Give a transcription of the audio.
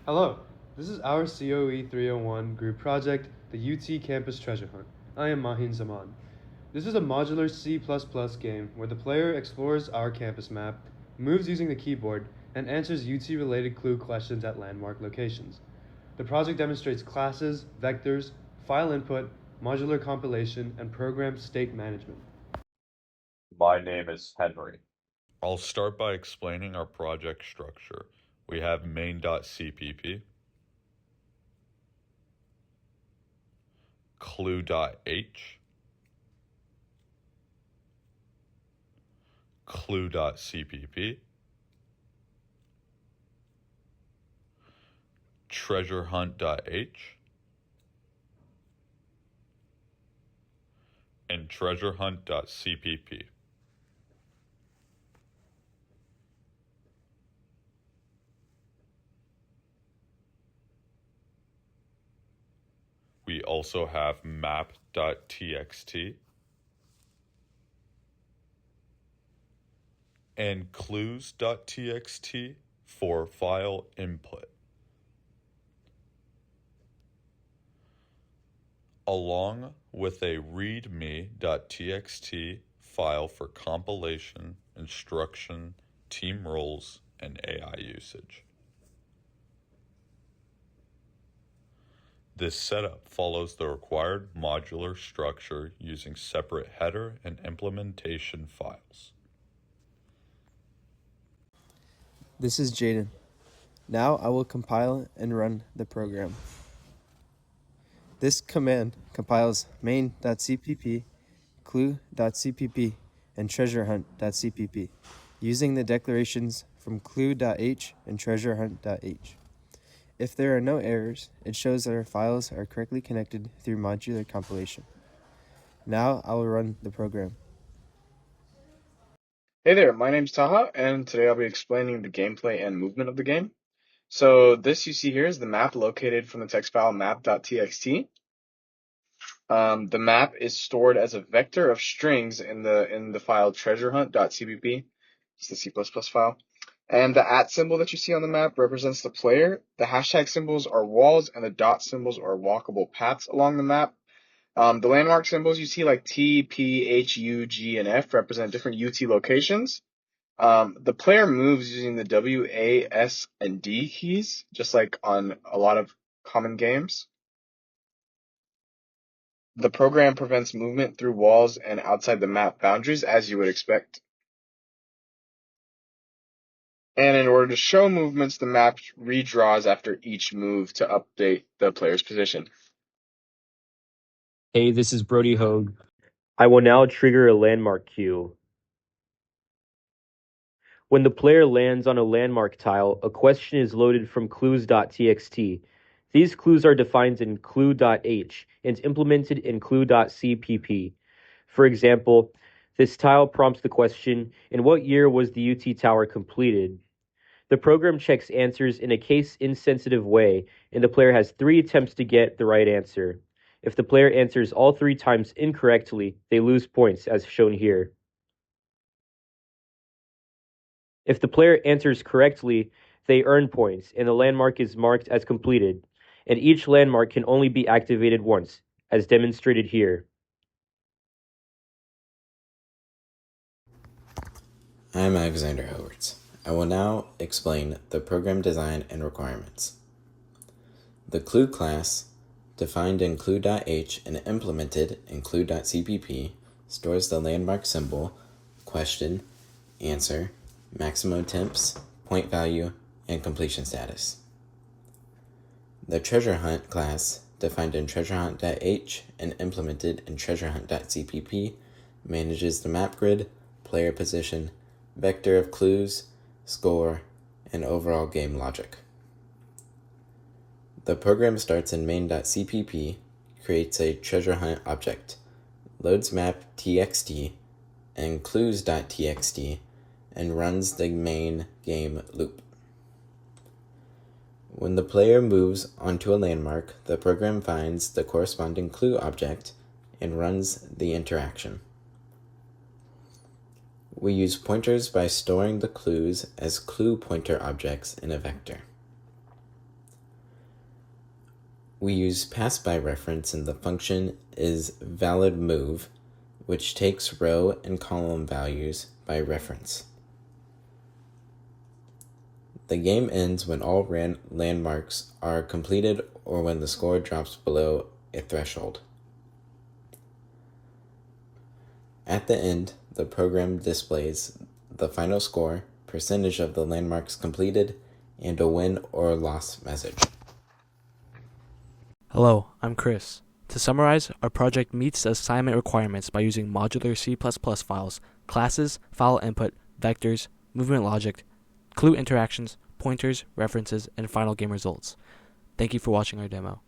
Hello, this is our COE 301 group project, the UT Campus Treasure Hunt. I am Mahin Zaman. This is a modular C++ game where the player explores our campus map, moves using the keyboard, and answers UT-related clue questions at landmark locations. The project demonstrates classes, vectors, file input, modular compilation, and program state management. My name is Henry. I'll start by explaining our project structure. We have main.cpp, clue.h, clue.cpp, treasurehunt.h, and treasurehunt.cpp. We also have map.txt and clues.txt for file input, along with a readme.txt file for compilation, instruction, team roles, and AI usage. This setup follows the required modular structure using separate header and implementation files. This is Jaden. Now I will compile and run the program. This command compiles main.cpp, clue.cpp, and treasurehunt.cpp using the declarations from clue.h and treasurehunt.h. If there are no errors, it shows that our files are correctly connected through modular compilation. Now I will run the program. Hey there, my name's Taha, and today I'll be explaining the gameplay and movement of the game. So this you see here is the map located from the text file map.txt. The map is stored as a vector of strings in the file treasurehunt.cpp. It's the C++ file. And the @ symbol that you see on the map represents the player. The hashtag symbols are walls, and the dot symbols are walkable paths along the map. The landmark symbols you see like T, P, H, U, G, and F represent different UT locations. The player moves using the W, A, S, and D keys, just like on a lot of common games. The program prevents movement through walls and outside the map boundaries, as you would expect. And in order to show movements, the map redraws after each move to update the player's position. Hey, this is Brody Hogue. I will now trigger a landmark queue. When the player lands on a landmark tile, a question is loaded from clues.txt. These clues are defined in clue.h and implemented in clue.cpp. For example, this tile prompts the question, in what year was the UT tower completed? The program checks answers in a case-insensitive way, and the player has 3 attempts to get the right answer. If the player answers all 3 times incorrectly, they lose points, as shown here. If the player answers correctly, they earn points, and the landmark is marked as completed, and each landmark can only be activated once, as demonstrated here. I'm Alexander Howards. I will now explain the program design and requirements. The clue class, defined in clue.h and implemented in clue.cpp, stores the landmark symbol, question, answer, maximum attempts, point value, and completion status. The treasure hunt class, defined in treasurehunt.h and implemented in treasurehunt.cpp, manages the map grid, player position, vector of clues, score, and overall game logic. The program starts in main.cpp, creates a treasure hunt object, loads map.txt and clues.txt, and runs the main game loop. When the player moves onto a landmark, the program finds the corresponding clue object and runs the interaction. We use pointers by storing the clues as clue pointer objects in a vector. We use pass by reference, and the function is valid move, which takes row and column values by reference. The game ends when all landmarks are completed or when the score drops below a threshold. At the end, the program displays the final score, percentage of the landmarks completed, and a win or loss message. Hello, I'm Chris. To summarize, our project meets the assignment requirements by using modular C++ files, classes, file input, vectors, movement logic, clue interactions, pointers, references, and final game results. Thank you for watching our demo.